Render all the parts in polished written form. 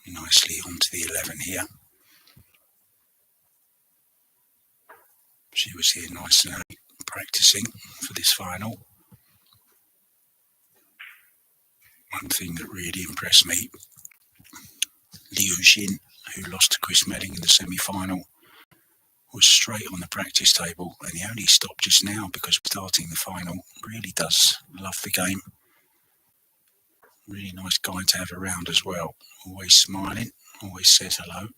nicely onto the 11 here. She was here nice and early, practicing for this final. One thing that really impressed me, Liu Xin, who lost to Chris Medding in the semi-final, was straight on the practice table, and he only stopped just now because starting the final. Really does love the game. Really nice guy to have around as well. Always smiling, always says hello.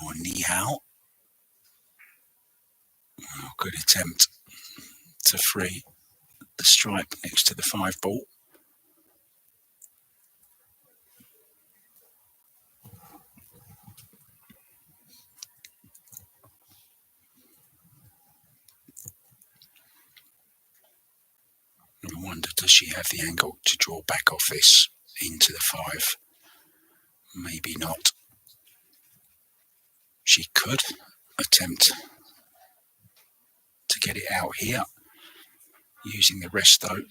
Or ni hao. Oh, good attempt to free the stripe next to the 5 ball. I wonder, does she have the angle to draw back off this into the 5? Maybe not. She could attempt to get it out here. Using the rest though,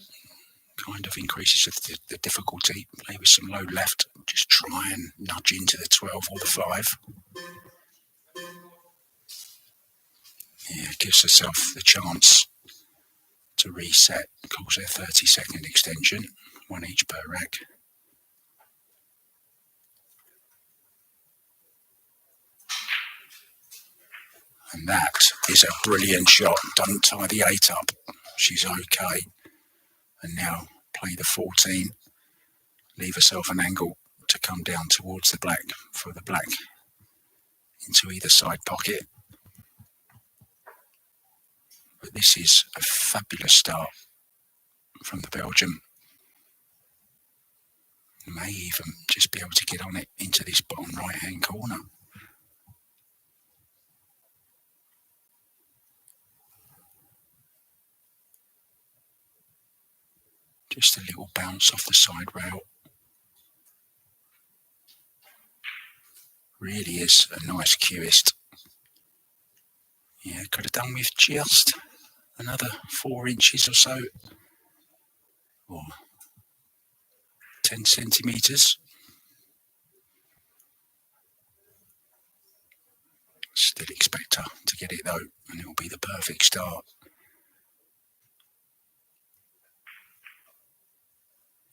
kind of increases the difficulty. Play with some low left, just try and nudge into the 12 or the 5. Yeah, gives herself the chance to reset. Calls her 30-second extension, 1 each per rack. And that is a brilliant shot. Don't tie the 8 up. She's okay. And now play the 14. Leave herself an angle to come down towards the black for the black into either side pocket. But this is a fabulous start from the Belgian. May even just be able to get on it into this bottom right hand corner. Just a little bounce off the side rail. Really is a nice cueist. Yeah, could have done with just another 4 inches or so, or 10 centimetres. Still expect her to get it though, and it will be the perfect start.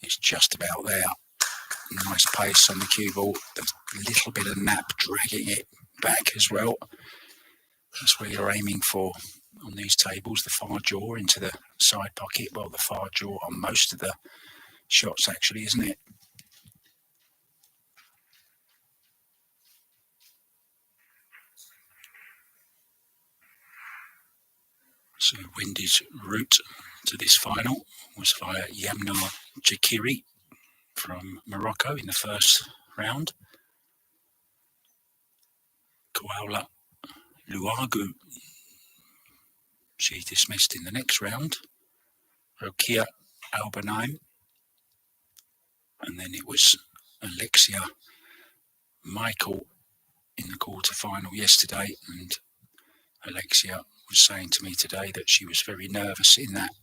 It's just about there. Nice pace on the cue ball. A little bit of nap dragging it back as well. That's where you're aiming for on these tables, the far jaw into the side pocket. Well, the far jaw on most of the shots actually, isn't it? So Wendy's route to this final was via 𝗔𝗳𝗄𝗆 from Morocco in the first round. 𝗔𝗳𝗆𝗆 she dismissed in the next round. 𝗔𝗳𝗆𝗆𝗨. And then it was Alexia Michael in the quarterfinal yesterday, and Alexia was saying to me today that she was very nervous in that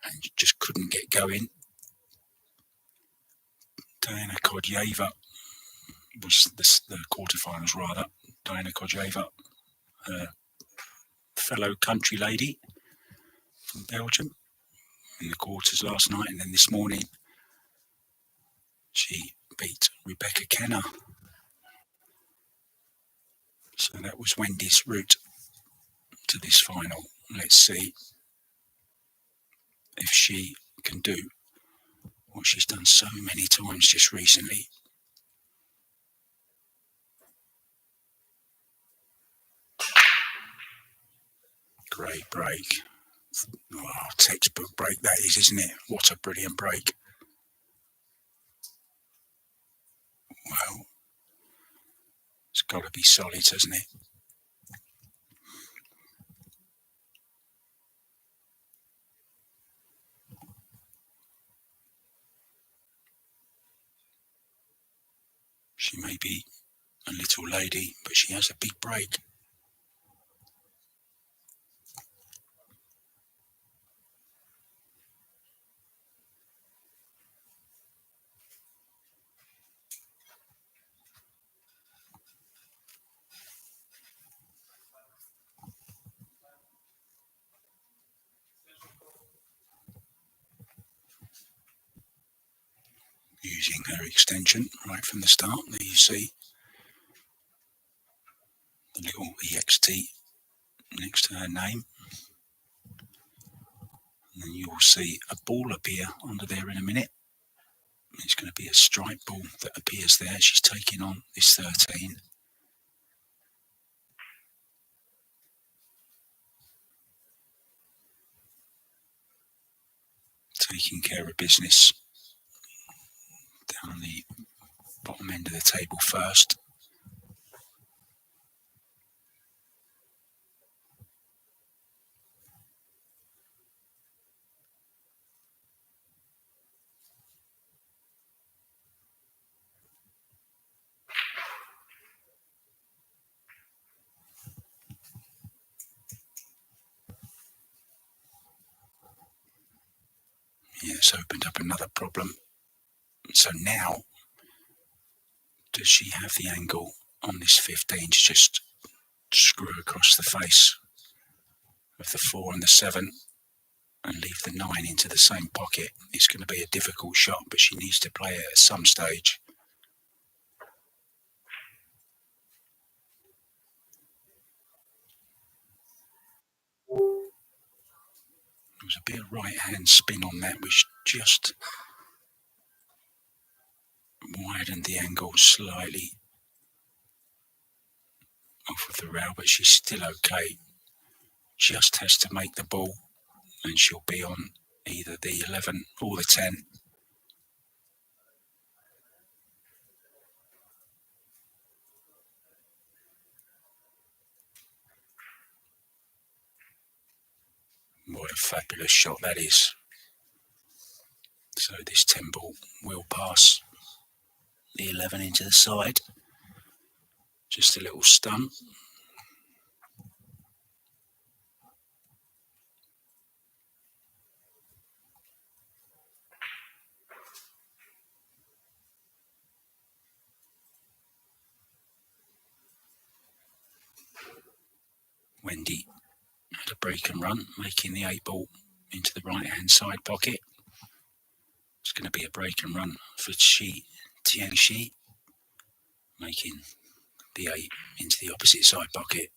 and just couldn't get going. Diana Kodjeva was the quarterfinals rather. Diana Kodjeva, fellow country lady from Belgium, in the quarters last night, and then this morning she beat Rebecca Kenner. So that was Wendy's route to this final. Let's see if she can do what she's done so many times just recently. Great break. Oh, textbook break that is, isn't it? What a brilliant break. Well, it's got to be solid, hasn't it? She may be a little lady, but she has a big break. using her extension right from the start. There you see the little EXT next to her name. And then you'll see a ball appear under there in a minute. It's going to be a stripe ball that appears there. She's taking on this 13. Taking care of business down the bottom end of the table first. Yeah, it's opened up another problem. So now, does she have the angle on this 15 to just screw across the face of the 4 and the 7 and leave the 9 into the same pocket? It's going to be a difficult shot, but she needs to play it at some stage. There was a bit of right hand spin on that, which just widened the angle slightly off of the rail, but she's still okay. Just has to make the ball and she'll be on either the 11 or the 10. What a fabulous shot that is. So this 10 ball will pass the 11 into the side. Just a little stunt. Wendy had a break and run, making the 8 ball into the right hand side pocket. It's going to be a break and run for Tianqi, making the 8 into the opposite side pocket.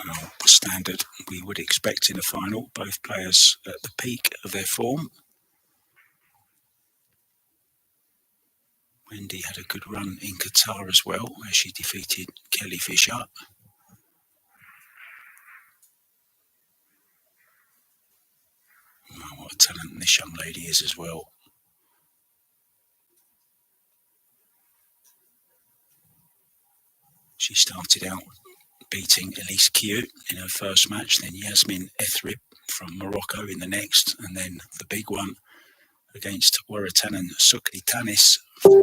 Well, the standard we would expect in a final, both players at the peak of their form. Wendy had a good run in Qatar as well, where she defeated 𝗔𝗵𝗆. Oh, what a talent this young lady is as well. She started out beating 𝗔𝗆𝗆 in her first match, then 𝗔𝗵𝗆𝗆 from Morocco in the next, and then the big one against 𝗔𝗲𝗆𝗆 from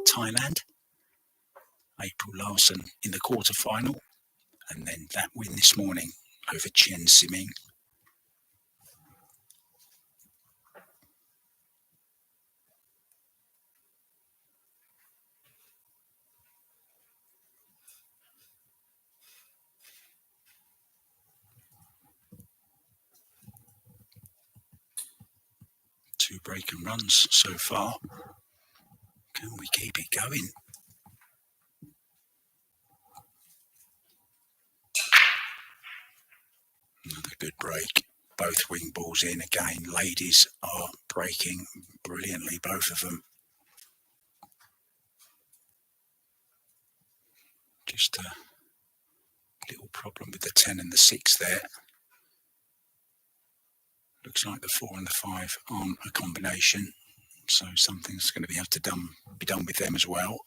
Thailand, April Larson in the quarter-final, and then that win this morning over Chen Siming. Two break and runs so far. Can we keep it going? Another good break. Both wing balls in again. Ladies are breaking brilliantly, both of them. Just a little problem with the 10 and the 6 there. Looks like the 4 and the 5 aren't a combination, so something's going to have to be done with them as well.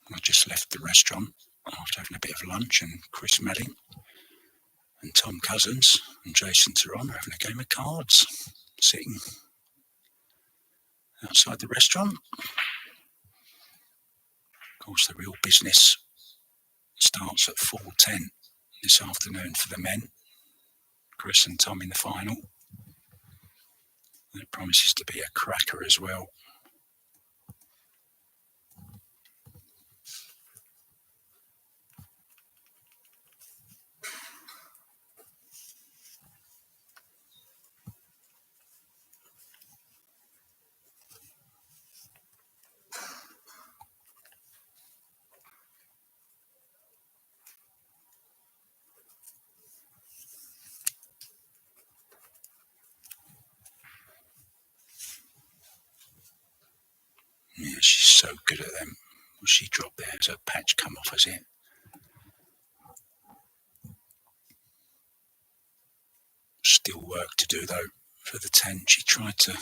I just left the restaurant after having a bit of lunch, and Chris Melling and Tom Cousins and Jason Theron are having a game of cards, sitting outside the restaurant. Of course, the real business starts at 4:10 this afternoon for the men. Chris and Tom in the final. It promises to be a cracker as well. Yeah, she's so good at them. Well, she dropped there. Has her patch come off, has it? Still work to do, though, for the 10. She tried to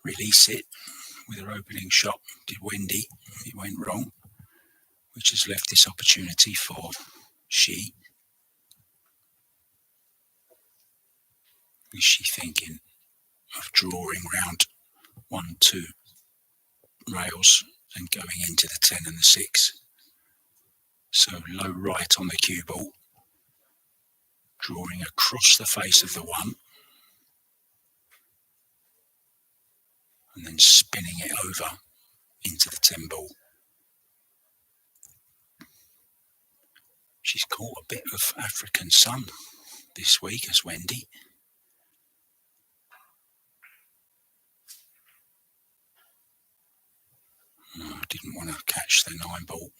release it with her opening shot. Did Wendy. It went wrong, which has left this opportunity for she. Is she thinking of drawing round 1, 2 rails and going into the 10 and the 6? So low right on the cue ball, drawing across the face of the 1, and then spinning it over into the 10 ball. She's caught a bit of African sun this week as Wendy. Oh, didn't want to catch the 9 ball.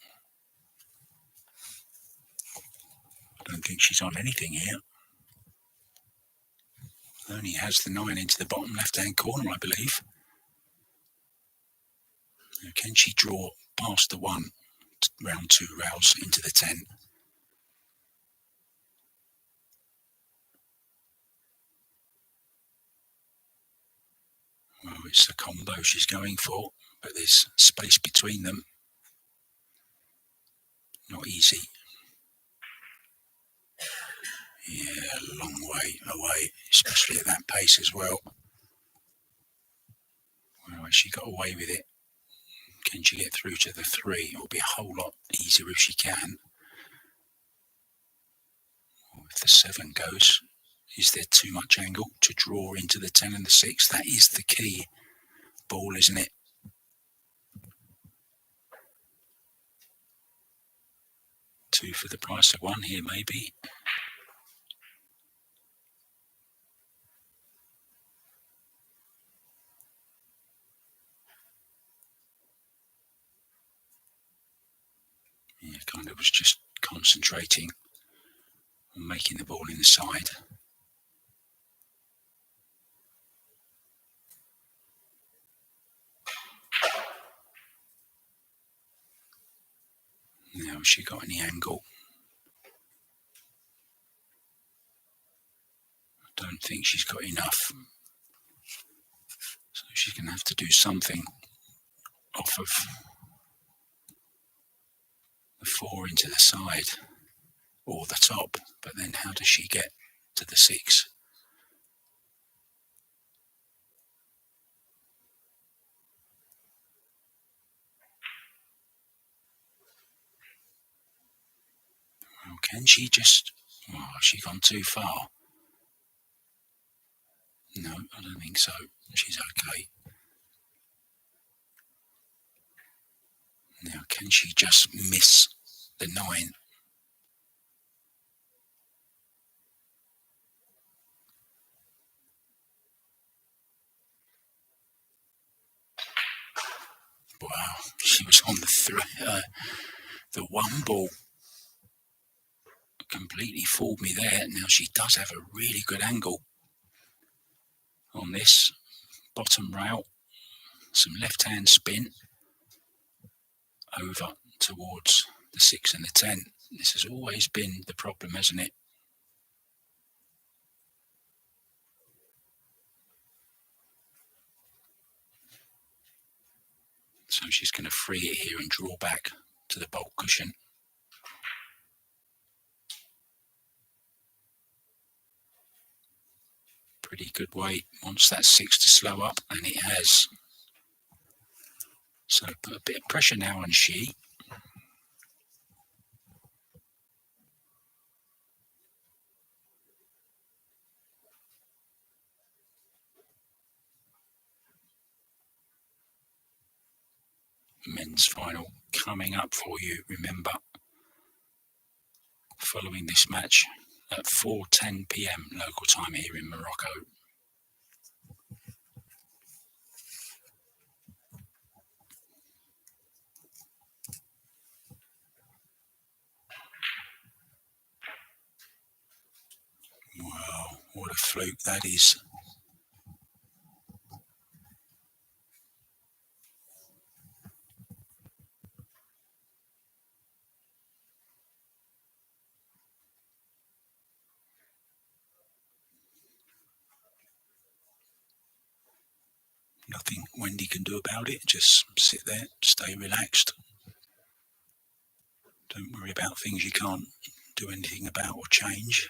I don't think she's on anything here. Only has the 9 into the bottom left-hand corner, I believe. Now, can she draw past the 1, round 2 rails into the 10? Well, it's a combo she's going for, but there's space between them. Not easy. Yeah, a long way away, especially at that pace as well. Well, she got away with it. Can she get through to the 3? It'll be a whole lot easier if she can. Or if the 7 goes, is there too much angle to draw into the 10 and the 6? That is the key ball, isn't it? Two for the price of 1 here, maybe. Yeah, kind of was just concentrating on making the ball in the side. Now, has she got any angle? I don't think she's got enough. So she's going to have to do something off of the 4 into the side or the top. But then how does she get to the 6? Well, can she just... Oh, has she gone too far? No, I don't think so. She's okay. Now, can she just miss the 9? Wow, she was on the 1 ball. Completely fooled me there. Now she does have a really good angle on this bottom rail. Some left-hand spin over towards the 6 and the 10. This has always been the problem, hasn't it? So she's going to free it here and draw back to the bolt cushion. pretty good weight. Wants that 6 to slow up, and it has. So put a bit of pressure now on She. Men's final coming up for you, remember, following this match at 4:10 p.m. local time here in Morocco. Wow, what a fluke that is. Nothing Wendy can do about it. Just sit there, stay relaxed. Don't worry about things you can't do anything about or change.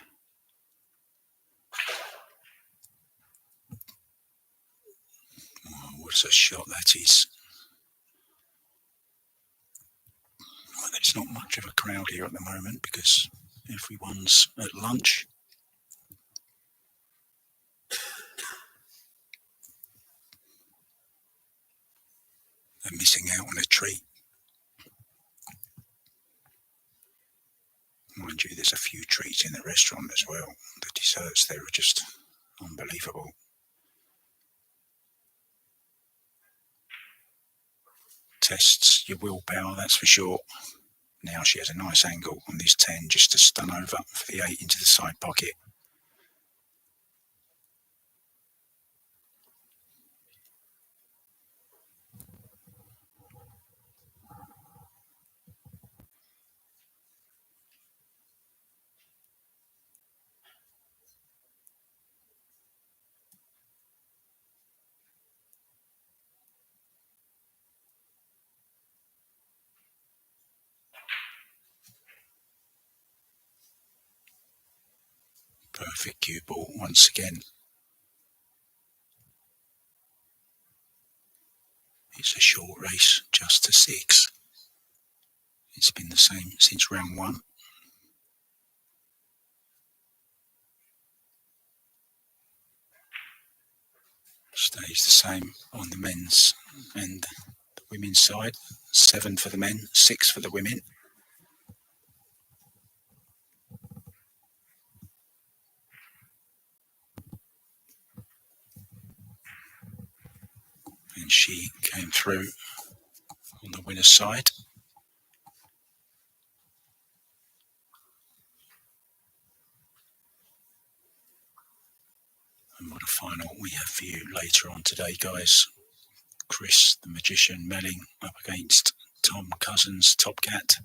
Oh, what a shot that is. Well, there's not much of a crowd here at the moment because everyone's at lunch. They're missing out on a treat. Mind you, there's a few treats in the restaurant as well. The desserts there are just unbelievable. Tests your willpower, that's for sure. Now she has a nice angle on this 10 just to stun over for the 8 into the side pocket. Perfect cue ball once again. It's a short race, just to 6. It's been the same since round 1. Stays the same on the men's and the women's side. 7 for the men, 6 for the women. And She came through on the winner's side. And what a final we have for you later on today, guys. Chris, the Magician, Melling up against Tom Cousins, Top Cat.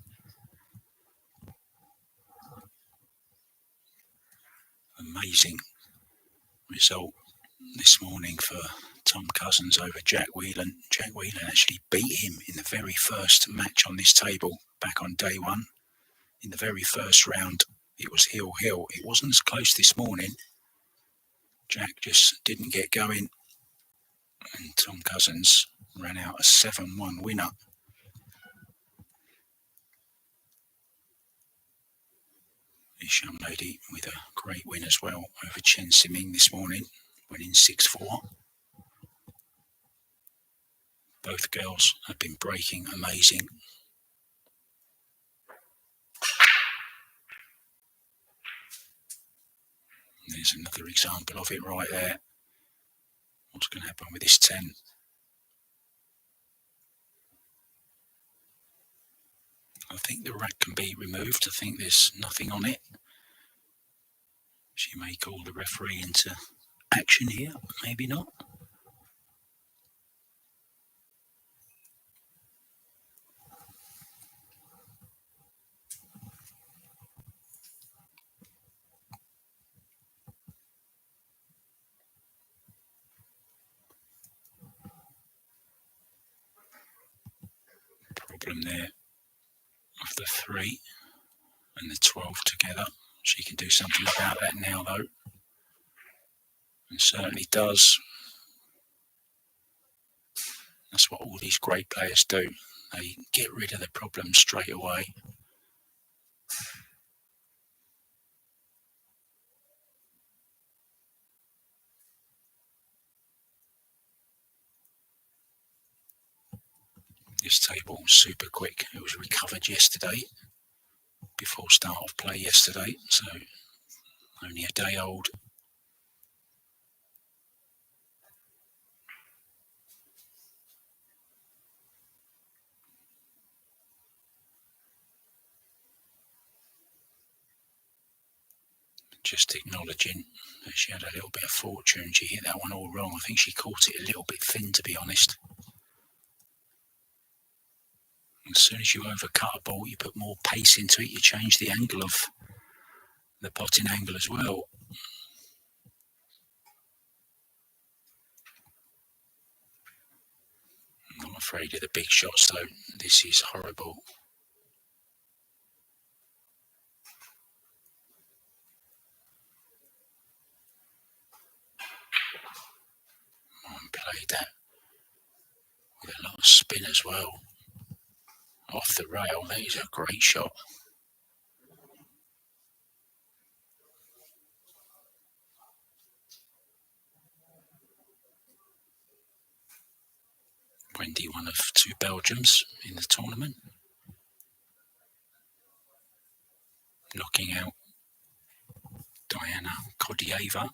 Amazing result this morning for Tom Cousins over Jack Whelan. Jack Whelan actually beat him in the very first match on this table back on day 1. In the very first round, it was heel-heel. It wasn't as close this morning. Jack just didn't get going, and Tom Cousins ran out a 7-1 winner. This young lady with a great win as well over Chen Siming this morning, winning 6-4. Both girls have been breaking amazing. There's another example of it right there. What's going to happen with this 10? I think the rack can be removed. I think there's nothing on it. She may call the referee into action here, maybe not. Problem there of the 3 and the 12 together. She can do something about that now, though. It certainly does. That's what all these great players do. They get rid of the problem straight away. This table was super quick. It was recovered yesterday, before start of play yesterday, so only a day old. Just acknowledging that she had a little bit of fortune. She hit that one all wrong. I think she caught it a little bit thin, to be honest. As soon as you overcut a ball, you put more pace into it, you change the angle of the potting angle as well. I'm not afraid of the big shots though. This is horrible. Played that with a lot of spin as well. Off the rail, that is a great shot. Wendy, one of two Belgians in the tournament, knocking out 𝗔𝗳𝗏𝗄𝗏𝗆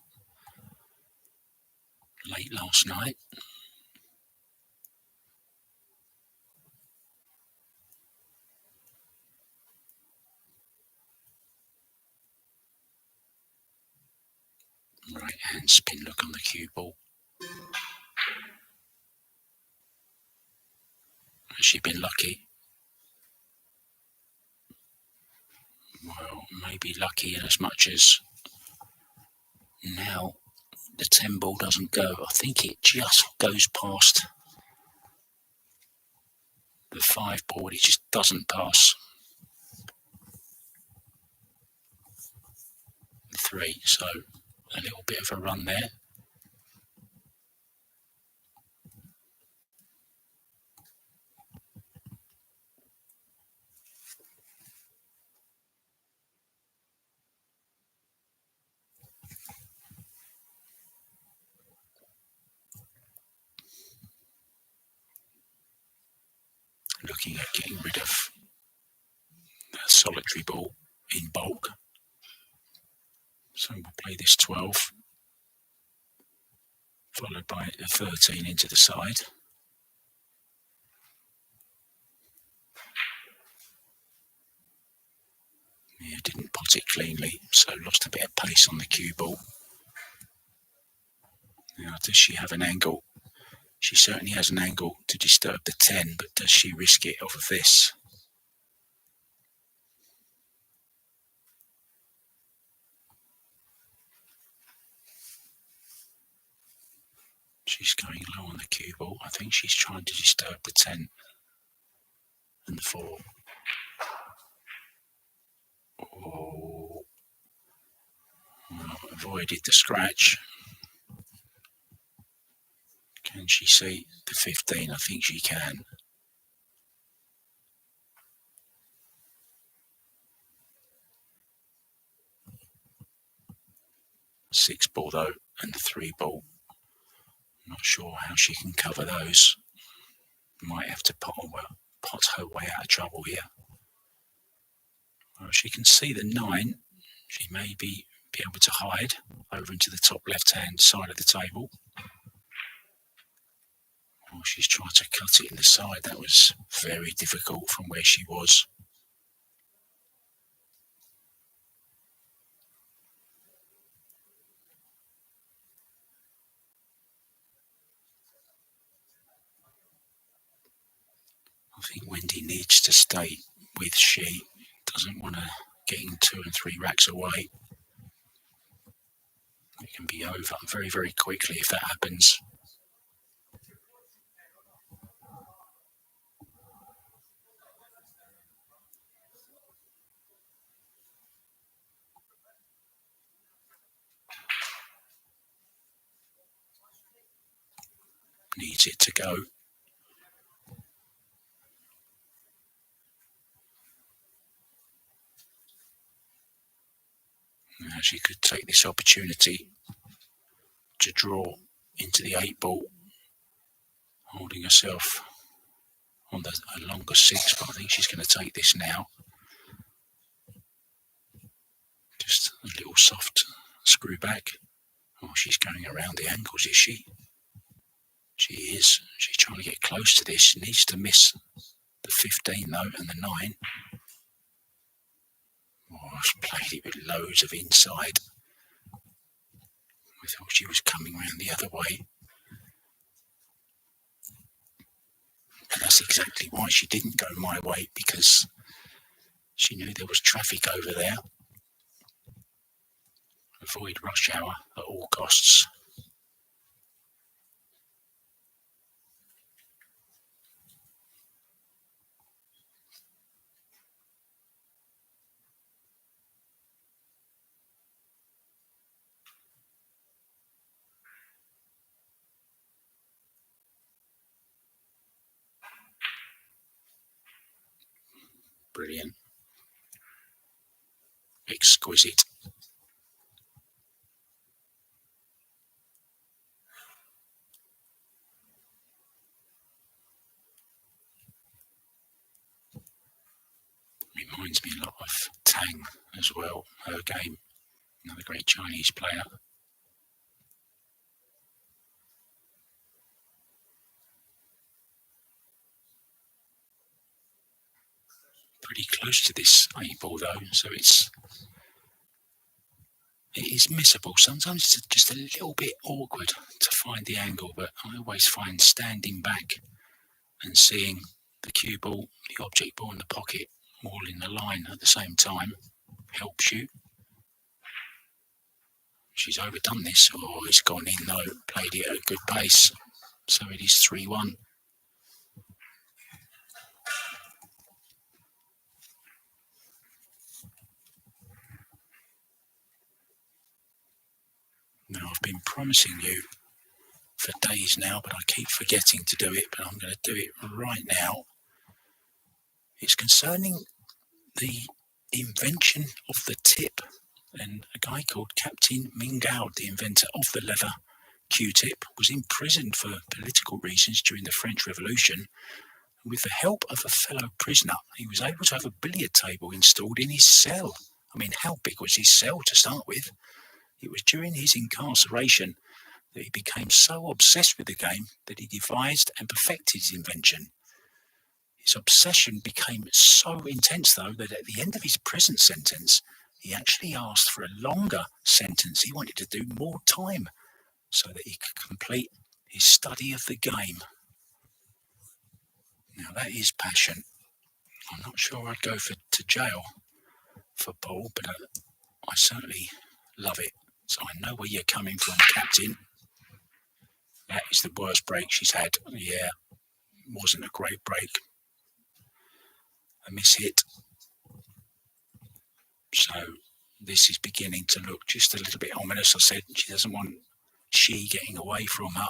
late last night. Right hand spin look on the cue ball. Has she been lucky? Well, maybe lucky in as much as now the 10 ball doesn't go. I think it just goes past the 5 ball. It just doesn't pass the 3. So a little bit of a run there. Looking at getting rid of the solitary ball in bulk. So we'll play this 12, followed by a 13 into the side. Yeah, didn't pot it cleanly, so lost a bit of pace on the cue ball. Now, does she have an angle? She certainly has an angle to disturb the 10, but does she risk it off of this? She's going low on the cue ball. I think she's trying to disturb the 10 and the 4. Oh, well, avoided the scratch. Can she see the 15? I think she can. 6 ball though, and the 3 ball. Not sure how she can cover those. Might have to pot her way out of trouble here. Well, she can see the 9. She may be able to hide over into the top left-hand side of the table. Well, she's trying to cut it in the side. That was very difficult from where she was. I think Wendy needs to stay with she. Doesn't want to get in 2 and 3 racks away. It can be over very, very quickly if that happens. needs it to go. Now she could take this opportunity to draw into the 8-ball, holding herself on a longer 6, but I think she's going to take this now. Just a little soft screw back. Oh, she's going around the angles, is she? She is. She's trying to get close to this. She needs to miss the 15 though, and the 9. Oh, she played it with loads of inside. I thought she was coming round the other way. And that's exactly why she didn't go my way, because she knew there was traffic over there. Avoid rush hour at all costs. Brilliant. Exquisite. Reminds me a lot of Tang as well, her game. Another great Chinese player. Pretty close to this 8-ball though, so it is missable. Sometimes it's just a little bit awkward to find the angle, but I always find standing back and seeing the cue ball, the object ball in the pocket, all in the line at the same time helps you. She's overdone this. Oh, it's gone in though. Played it at a good pace. So it is 3-1. Now, I've been promising you for days now, but I keep forgetting to do it, but I'm going to do it right now. It's concerning the invention of the tip, and a guy called Captain Mingao, the inventor of the leather Q-tip, was imprisoned for political reasons during the French Revolution. With the help of a fellow prisoner, he was able to have a billiard table installed in his cell. I mean, how big was his cell to start with? It was during his incarceration that he became so obsessed with the game that he devised and perfected his invention. His obsession became so intense, though, that at the end of his prison sentence, he actually asked for a longer sentence. He wanted to do more time so that he could complete his study of the game. Now, that is passion. I'm not sure I'd go to jail for ball, but I certainly love it. So I know where you're coming from, Captain. That is the worst break she's had. Yeah, wasn't a great break. A mishit. So this is beginning to look just a little bit ominous. I said she doesn't want she getting away from her.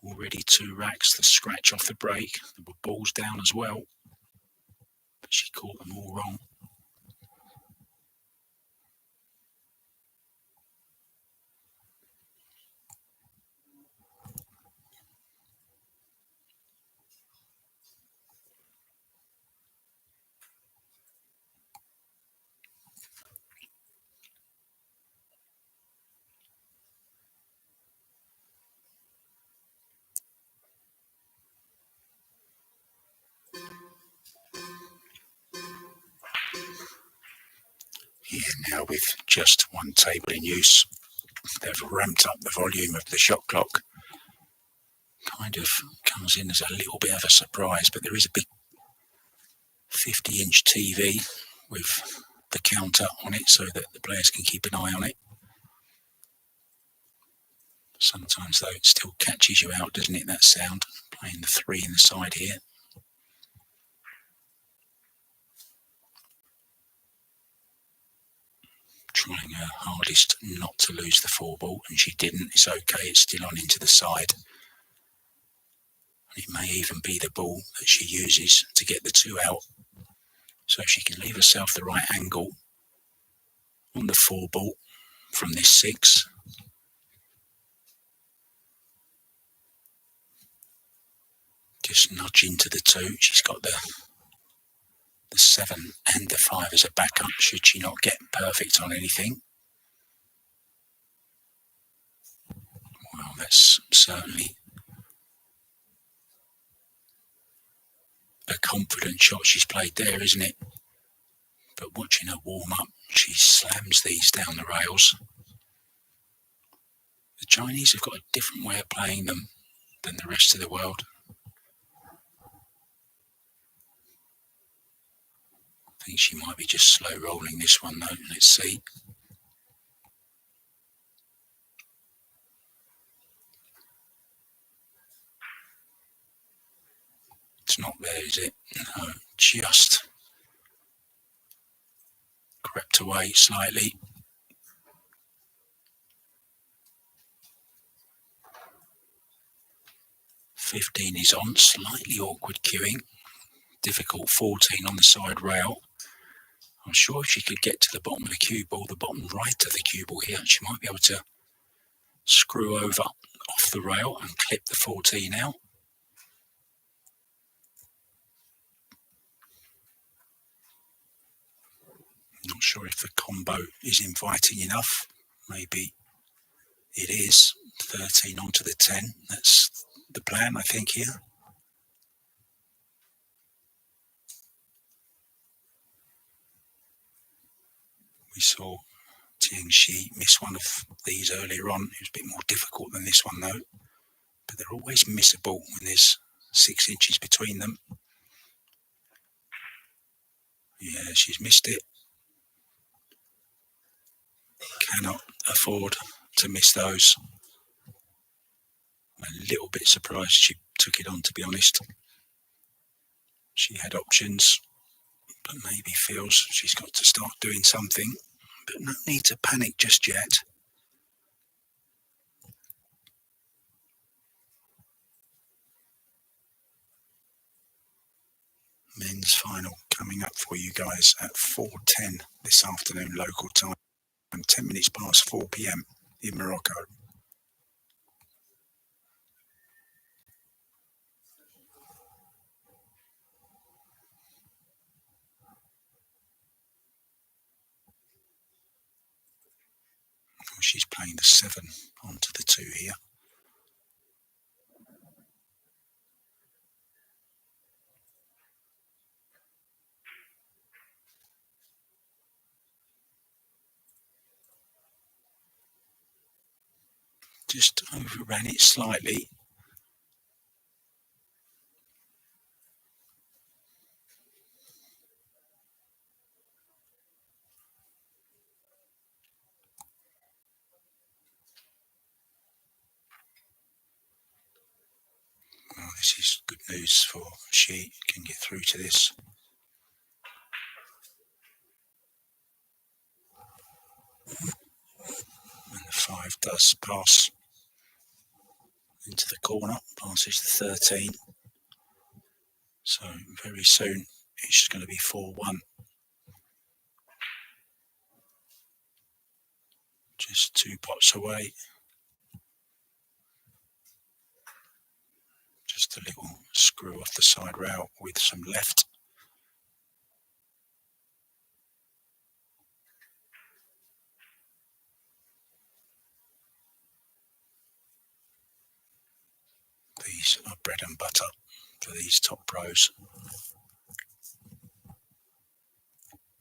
Already 2 racks, the scratch off the break. There were balls down as well, but she caught them all wrong. Here now, with just 1 table in use, they've ramped up the volume of the shot clock. Kind of comes in as a little bit of a surprise, but there is a big 50-inch TV with the counter on it so that the players can keep an eye on it. Sometimes, though, it still catches you out, doesn't it, that sound? Playing the 3 in the side here. Trying her hardest not to lose the 4 ball, and she didn't. It's okay, it's still on into the side. It may even be the ball that she uses to get the 2 out, so she can leave herself the right angle on the 4 ball from this 6. Just nudge into the 2. She's got the 7 and the 5 as a backup should she not get perfect on anything. Well, that's certainly a confident shot she's played there, isn't it? But watching her warm up, she slams these down the rails. The Chinese have got a different way of playing them than the rest of the world. I think she might be just slow rolling this one though. Let's see. It's not there, is it? No, just crept away slightly. $15 is on, slightly awkward queuing. Difficult 14 on the side rail. I'm sure if she could get to the bottom of the cue ball, the bottom right of the cue ball here, she might be able to screw over off the rail and clip the 14 out. Not sure if the combo is inviting enough. Maybe it is. 13 onto the 10. That's the plan, I think, here. We saw Tianqi miss one of these earlier on. It was a bit more difficult than this one though. But they're always missable when there's 6 inches between them. Yeah, she's missed it. Cannot afford to miss those. I'm a little bit surprised she took it on, to be honest. She had options, but maybe feels she's got to start doing something. But no need to panic just yet. Men's final coming up for you guys at 4:10 this afternoon local time. 10 minutes past 4 p.m. in Morocco. She's playing the 7 onto the 2 here. Just overran it slightly. Well, this is good news for she can get through to this. And the 5 does pass into the corner, passes the 13. So very soon it's going to be 4-1. Just 2 pots away. Just a little screw off the side rail with some left. These are bread and butter for these top pros.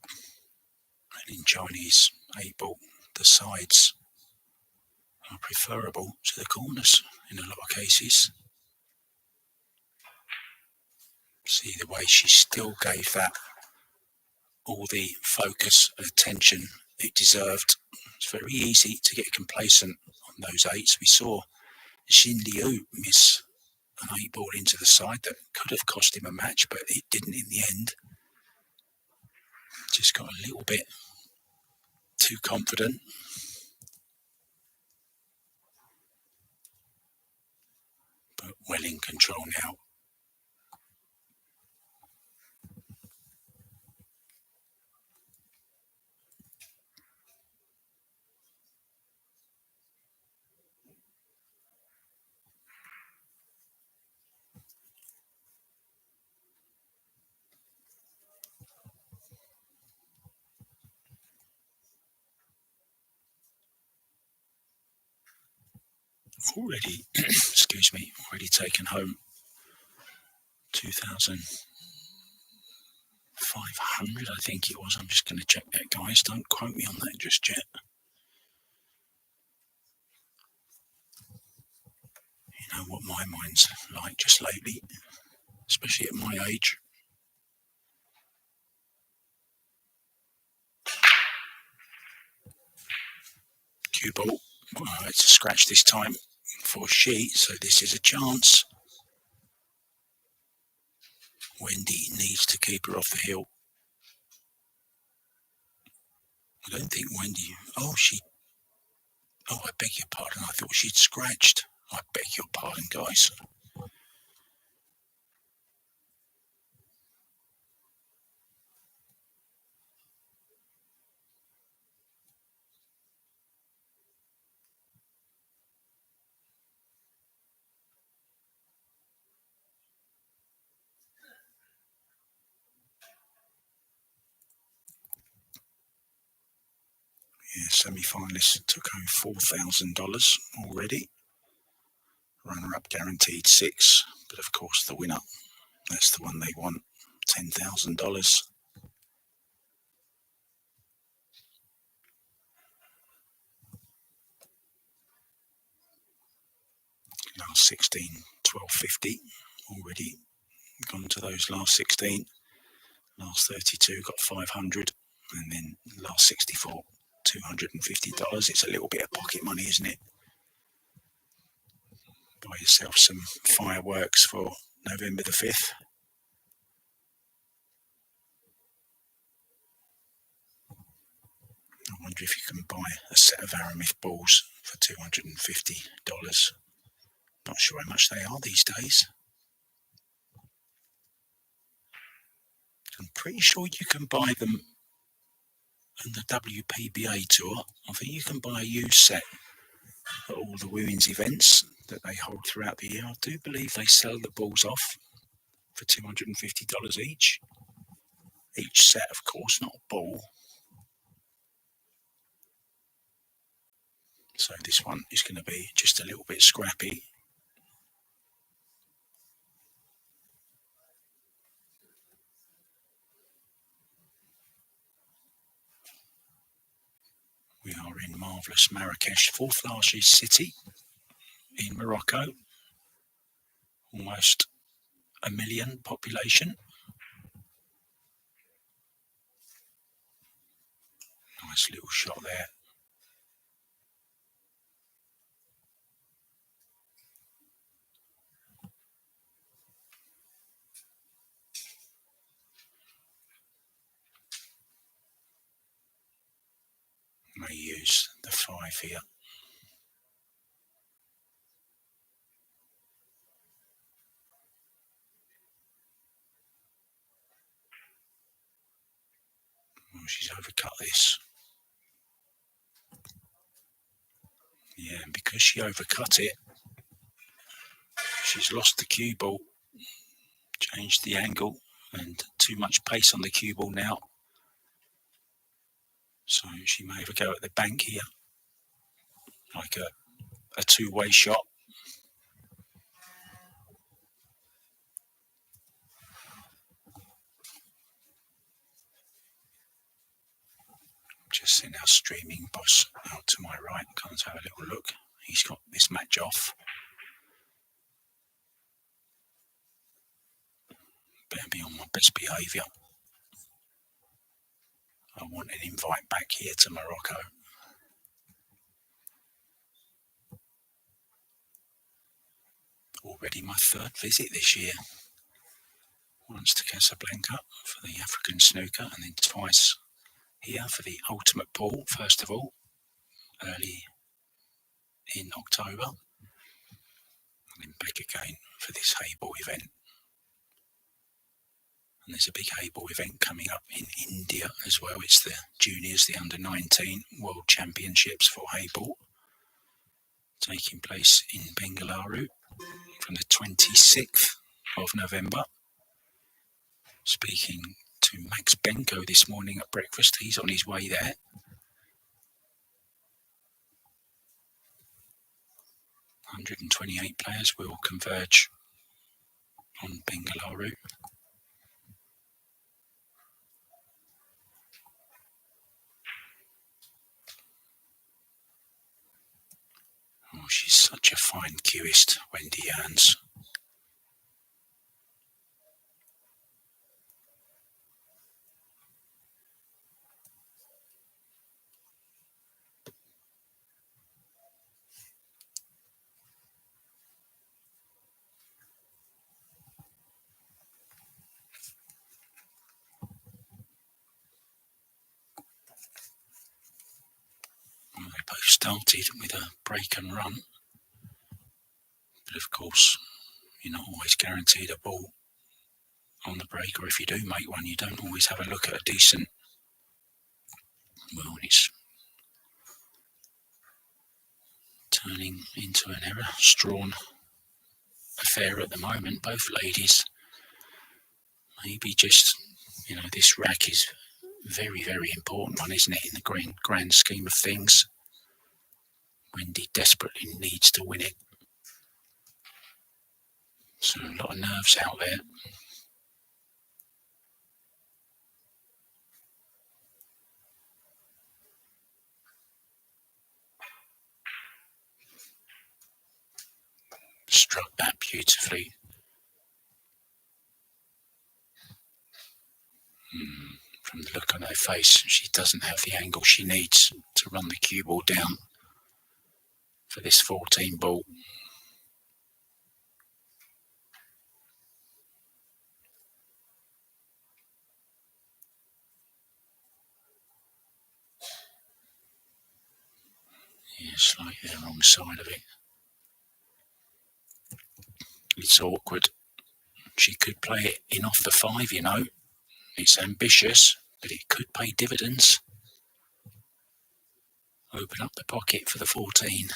And in Chinese 8-ball, the sides are preferable to the corners in a lot of cases. See the way she still gave that all the focus and attention it deserved. It's very easy to get complacent on those 8s. We saw Xin Liu miss an 8-ball into the side that could have cost him a match, but it didn't in the end. Just got a little bit too confident. But well in control now already, excuse me, already taken home 2,500, I think it was. I'm just going to check that, guys. Don't quote me on that just yet. You know what my mind's like just lately, especially at my age. Cue ball. Well, it's a scratch this time for she, so this is a chance. Wendy needs to keep her off the hill. I don't think Wendy... Oh, I beg your pardon. I thought she'd scratched. I beg your pardon, guys. Yeah, semi-finalists took home $4,000 already. Runner-up guaranteed $6,000, but of course the winner, that's the one they want, $10,000. Last 16, $12.50 already gone to those last 16. Last 32 got 500, and then last 64, $250. It's a little bit of pocket money, isn't it? Buy yourself some fireworks for November the 5th. I wonder if you can buy a set of 𝗲𝗯𝗶𝗃 balls for $250. Not sure how much they are these days. I'm pretty sure you can buy them on the WPBA tour. I think you can buy a used set at all the women's events that they hold throughout the year. I do believe they sell the balls off for $250 each. Each set, of course, not a ball. So this one is going to be just a little bit scrappy. We are in marvellous Marrakesh, fourth largest city in Morocco. Almost 1 million population. Nice little shot there. May use the 5 here. Well, she's overcut this. Yeah, and because she overcut it, she's lost the cue ball, changed the angle, and too much pace on the cue ball now. So she may have a go at the bank here, like a two-way shot. Just seen our streaming boss out to my right. Come to have a little look. He's got this match off. Better be on my best behaviour. I want an invite back here to Morocco. Already my 3rd visit this year. Once to Casablanca for the African snooker, and then twice here for the ultimate pool, first of all, early in October, and then back again for this hay ball event. And there's a big hay ball event coming up in India as well. It's the juniors, the under-19 World Championships for hay ball, taking place in Bengaluru from the 26th of November. Speaking to Max Benko this morning at breakfast, he's on his way there. 128 players will converge on Bengaluru. Oh, she's such a fine cueist, Wendy Ernst. Well, they both started with a break and run, but of course you're not always guaranteed a ball on the break, or if you do make one, you don't always have a look at a decent. Well, it's turning into an error-strawn affair at the moment. Both ladies, maybe just, this rack is very, very important one, isn't it, in the grand scheme of things. Wendy desperately needs to win it. So a lot of nerves out there. Struck that beautifully. From the look on her face, she doesn't have the angle she needs to run the cue ball down for this 14 ball. Yeah, slightly the wrong side of it. It's awkward. She could play it in off the 5, It's ambitious, but it could pay dividends. Open up the pocket for the 14.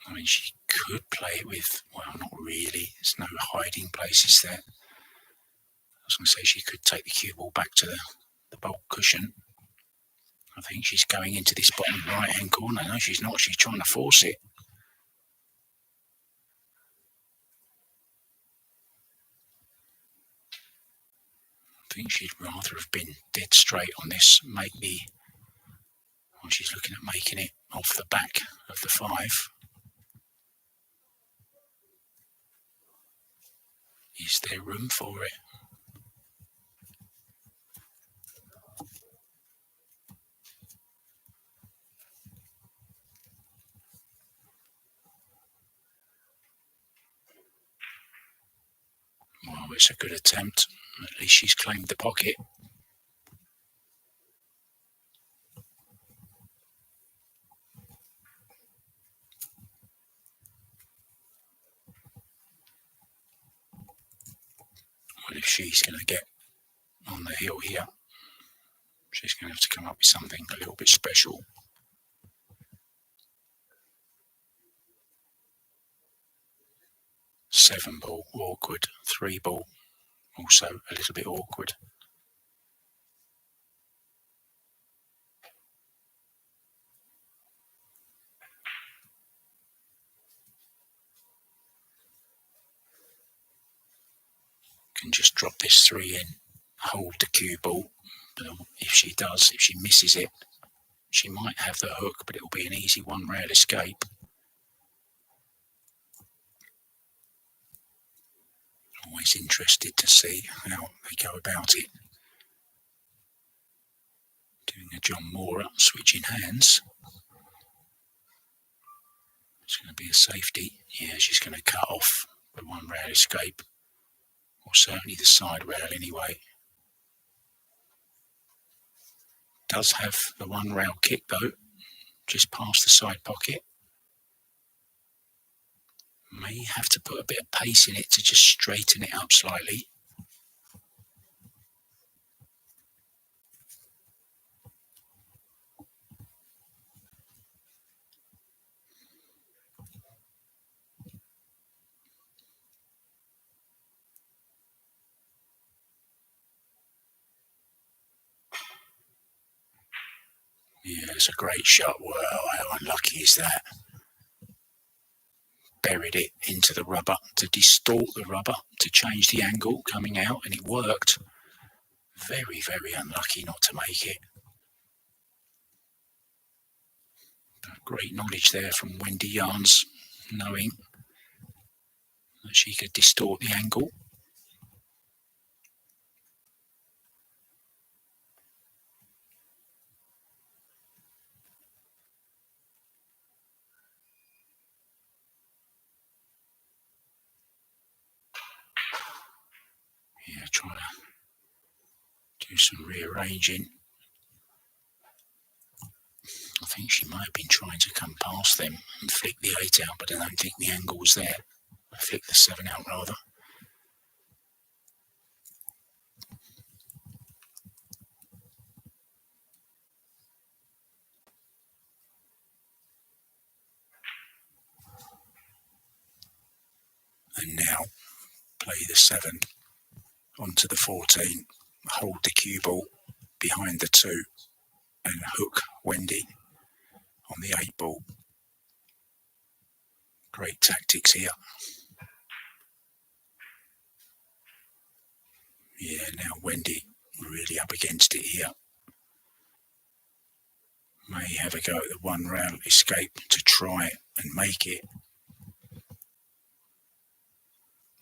I mean, she could play it with, well, not really. There's no hiding places there. I was going to say she could take the cue ball back to the bulk cushion. I think she's going into this bottom right-hand corner. No, she's not. She's trying to force it. I think she'd rather have been dead straight on this. She's looking at making it off the back of the 5. Is there room for it? Well, it's a good attempt. At least she's claimed the pocket. Well, if she's going to get on the hill here, she's going to have to come up with something a little bit special. 7 ball, awkward. 3 ball, also a little bit awkward. Can just drop this 3 in, hold the cue ball. But if she misses it, she might have the hook, but it'll be an easy 1 rail escape. Always interested to see how they go about it. Doing a John Moore, switching hands. It's going to be a safety. Yeah, she's going to cut off the 1 rail escape, or certainly the side rail anyway. Does have the 1 rail kick though, just past the side pocket. May have to put a bit of pace in it to just straighten it up slightly. Yeah, it's a great shot. Wow, how unlucky is that? Buried it into the rubber to distort the rubber, to change the angle coming out, and it worked. Very, very unlucky not to make it. Great knowledge there from Wendy Yarns, knowing that she could distort the angle. Yeah, trying to do some rearranging. I think she might have been trying to come past them and flick the 8 out, but I don't think the angle was there. I flicked the 7 out rather. And now play the 7 onto the 14, hold the cue ball behind the 2 and hook Wendy on the 8 ball. Great tactics here. Yeah, now Wendy really up against it here. May have a go at the 1 rail escape to try and make it.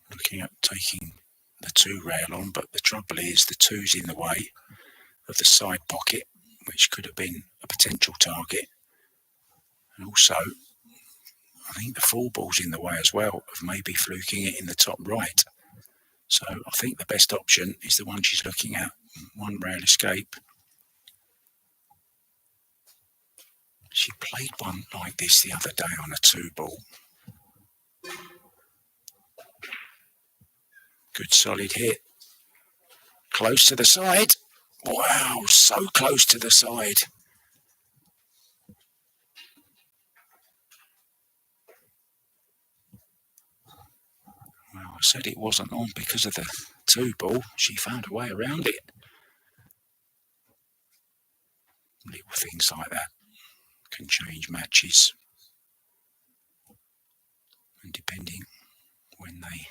Looking at taking the 2 rail on, but the trouble is the 2's in the way of the side pocket, which could have been a potential target. And also, I think the 4 ball's in the way as well of maybe fluking it in the top right. So I think the best option is the one she's looking at, 1 rail escape. She played one like this the other day on a 2 ball. Good solid hit. Close to the side. Wow, so close to the side. Well, I said it wasn't on because of the 2 ball. She found a way around it. Little things like that can change matches. And depending when they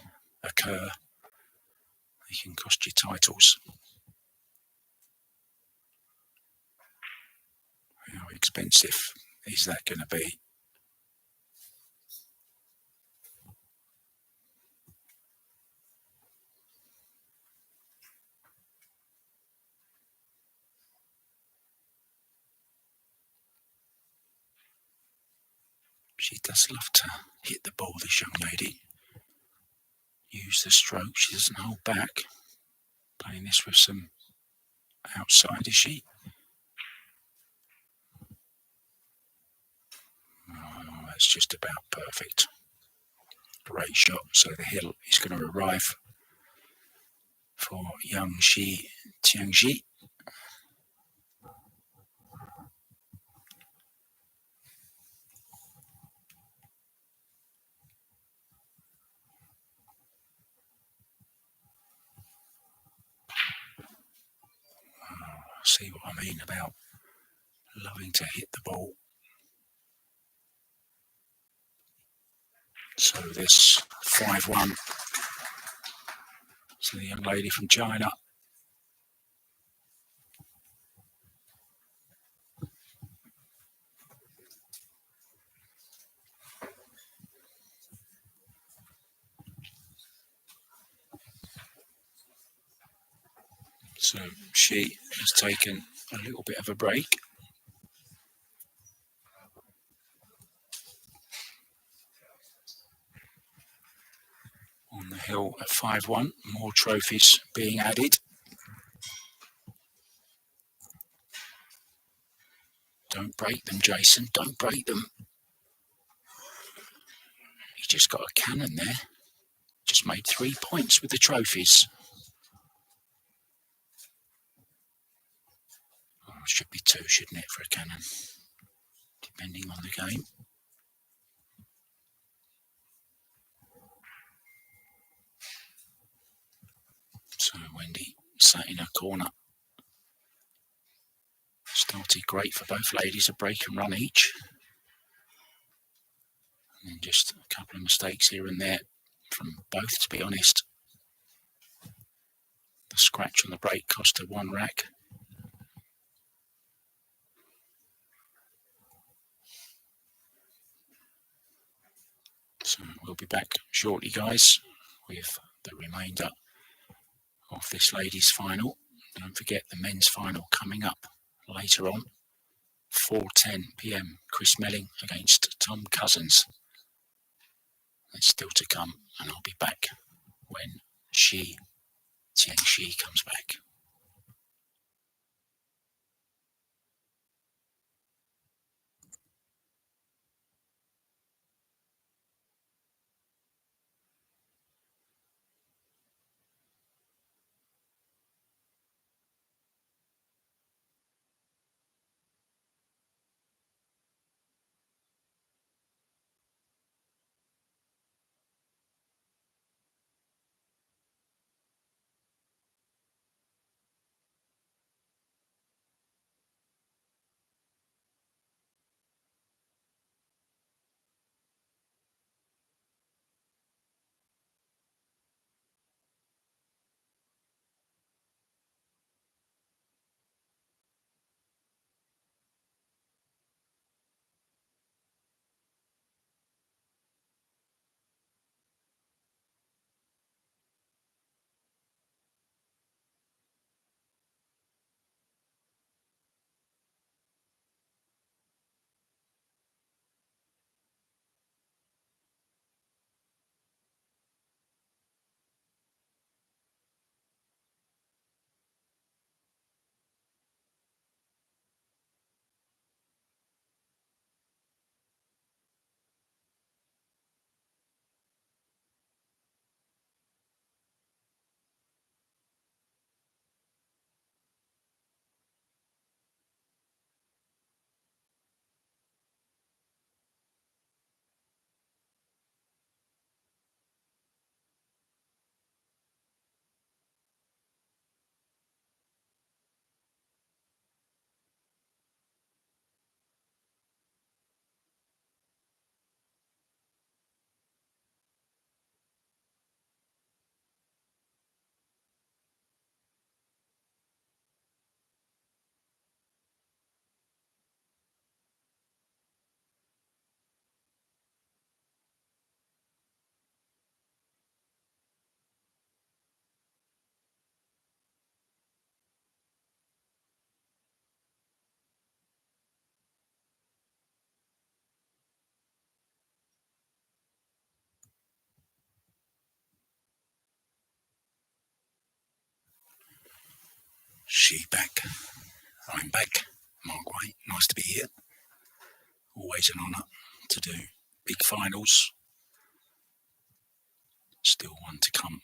occur, they can cost you titles. How expensive is that going to be? She does love to hit the ball, this young lady. Use the stroke. She doesn't hold back. Playing this with some outside, is she? Oh, that's just about perfect. Great shot. So the hill is going to arrive for young Tianqi. See what I mean about loving to hit the ball. So this 5-1. So the young lady from China. So she has taken a little bit of a break. On the hill at 5-1, more trophies being added. Don't break them, Jason, don't break them. He's just got a cannon there. Just made 3 points with the trophies. Oh, it should be 2, shouldn't it, for a cannon? Depending on the game. So Wendy sat in her corner, starting started great for both ladies, a break and run each. And just a couple of mistakes here and there from both, to be honest. The scratch on the break cost her 1 rack. So we'll be back shortly, guys, with the remainder of this ladies' final. Don't forget the men's final coming up later on, 4:10 p.m. Chris Melling against Tom Cousins. It's still to come, and I'll be back when Tianqi comes back. She back. I'm back. Mark White, nice to be here. Always an honour to do big finals. Still one to come,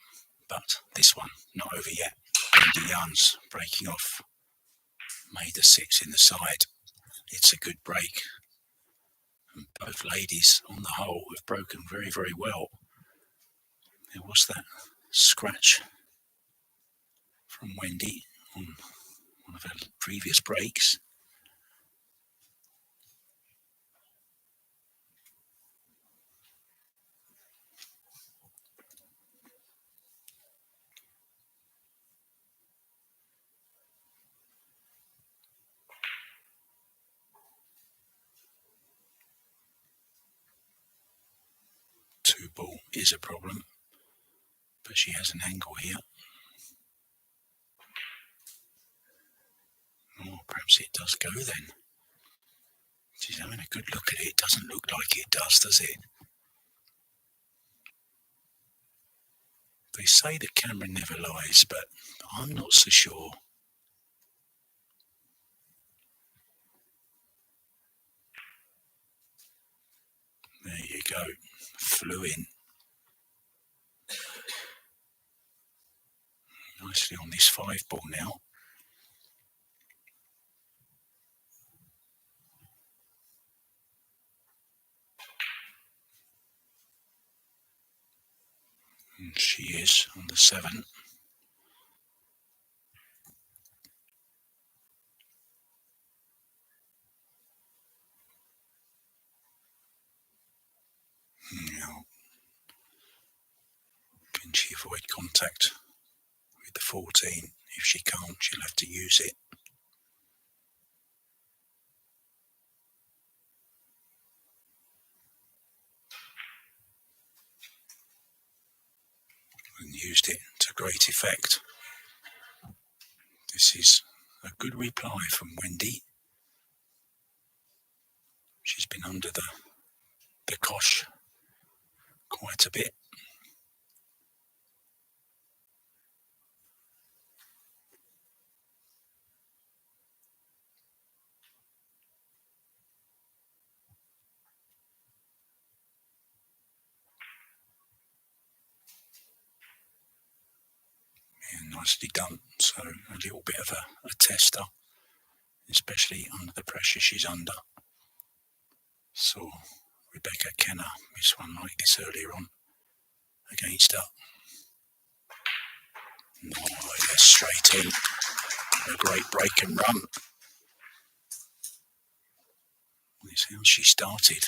but this one not over yet. Wendy Young's breaking off. Made the 6 in the side. It's a good break. And both ladies on the whole have broken very, very well. There was that scratch from Wendy on one of her previous breaks. Two ball is a problem, but she has an angle here. Oh, perhaps it does go then. She's having a good look at it. It doesn't look like it does it? They say that camera never lies, but I'm not so sure. There you go. Flew in. Nicely on this 5 ball now. And she is on the 7. contact with the 14. If she can't, she'll have to use it. And used it to great effect. This is a good reply from Wendy. She's been under the cosh quite a bit. Yeah, nicely done. So a little bit of a tester, especially under the pressure she's under. Saw Rebecca Kenner miss one like this earlier on against her. Oh, yes, straight in. A great break and run. This is how she started.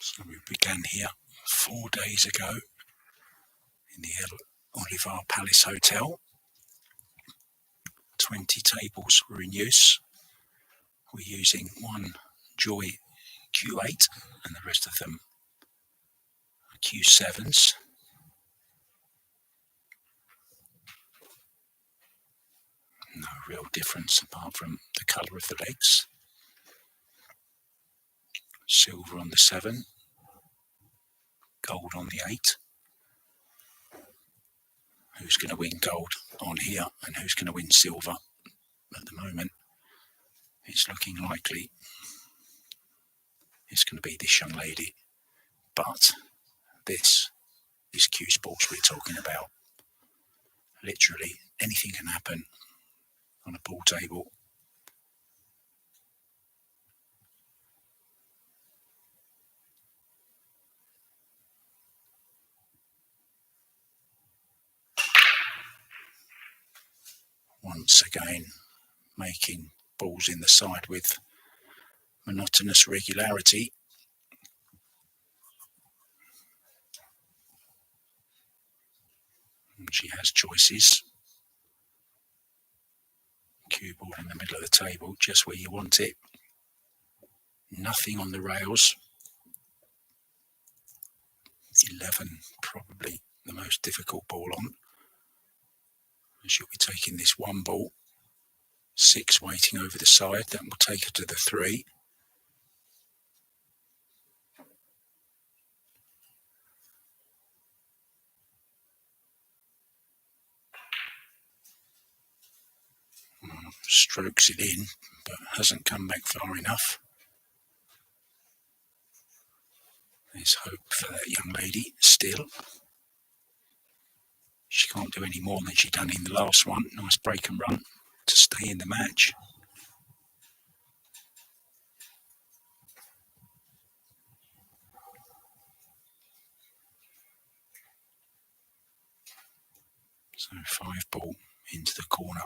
So we began here 4 days ago in the 𝗛𝗲𝗆 Hotel. 20 tables were in use. We're using one Joy Q8 and the rest of them are Q7s. No real difference apart from the colour of the legs. Silver on the 7, gold on the 8. Who's going to win gold on here and who's going to win silver? At the moment, it's looking likely it's going to be this young lady. But this is Q Sports we're talking about. Literally anything can happen on a pool table. Once again, making balls in the side with monotonous regularity. And she has choices. Cue ball in the middle of the table, just where you want it. Nothing on the rails. 11, probably the most difficult ball on. She'll be taking this one ball. 6 waiting over the side, that will take her to the 3. Strokes it in, but hasn't come back far enough. There's hope for that young lady still. She can't do any more than she done in the last one. Nice break and run to stay in the match. So 5 ball into the corner.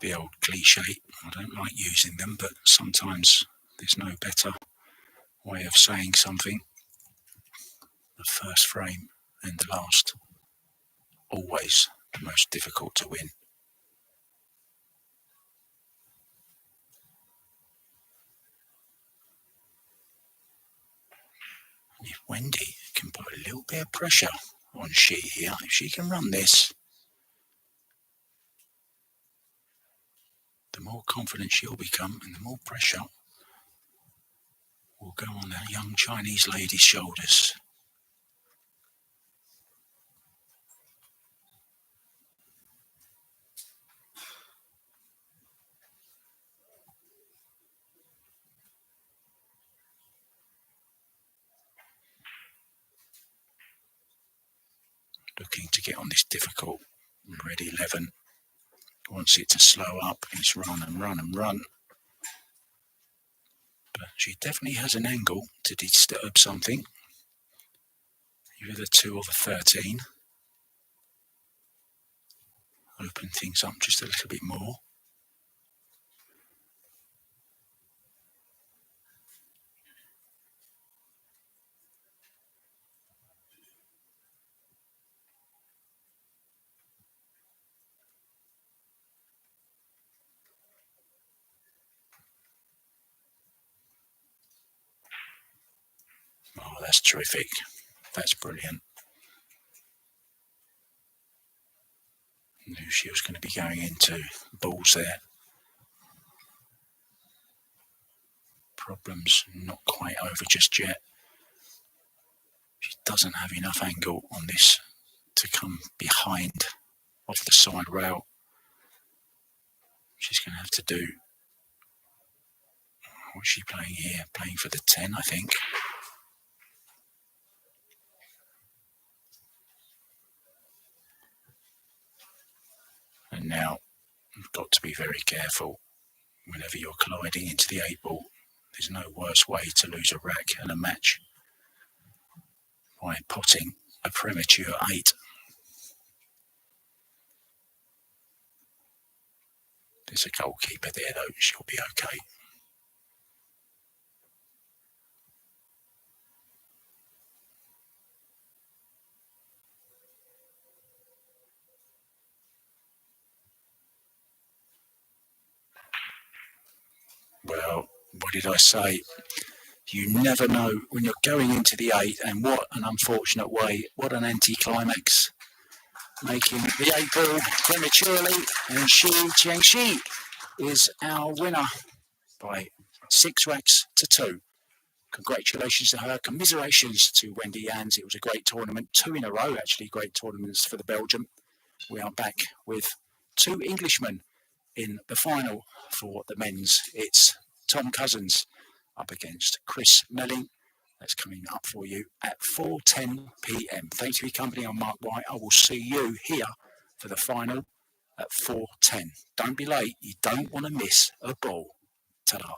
The old cliche, I don't like using them, but sometimes there's no better way of saying something. The first frame and the last, always the most difficult to win. And if Wendy can put a little bit of pressure on She here, if she can run this, the more confident she'll become and the more pressure will go on that young Chinese lady's shoulders. Looking to get on this difficult red 11. Wants it to slow up. It's run and run and run. But she definitely has an angle to disturb something. Either the 2 or the 13. Open things up just a little bit more. Oh, that's terrific. That's brilliant. Knew she was going to be going into balls there. Problems not quite over just yet. She doesn't have enough angle on this to come behind off the side rail. She's going to have to do, what's she playing here? Playing for the 10, I think. And now you've got to be very careful whenever you're colliding into the 8 ball. There's no worse way to lose a rack and a match by potting a premature 8. There's a goalkeeper there though, she'll be okay. Well, what did I say? You never know when you're going into the 8, and what an unfortunate way, what an anticlimax. Making the 8 ball prematurely, and Tianqi is our winner by 6 racks to 2. Congratulations to her, commiserations to Wendy Jans. It was a great tournament, 2 in a row actually, great tournaments for the Belgium. We are back with 2 Englishmen in the final for the men's. It's Tom Cousins up against Chris Melling. That's coming up for you at 4:10 p.m. Thanks for your company. I'm Mark White. I will see you here for the final at 4:10. Don't be late. You don't want to miss a ball. Ta-da.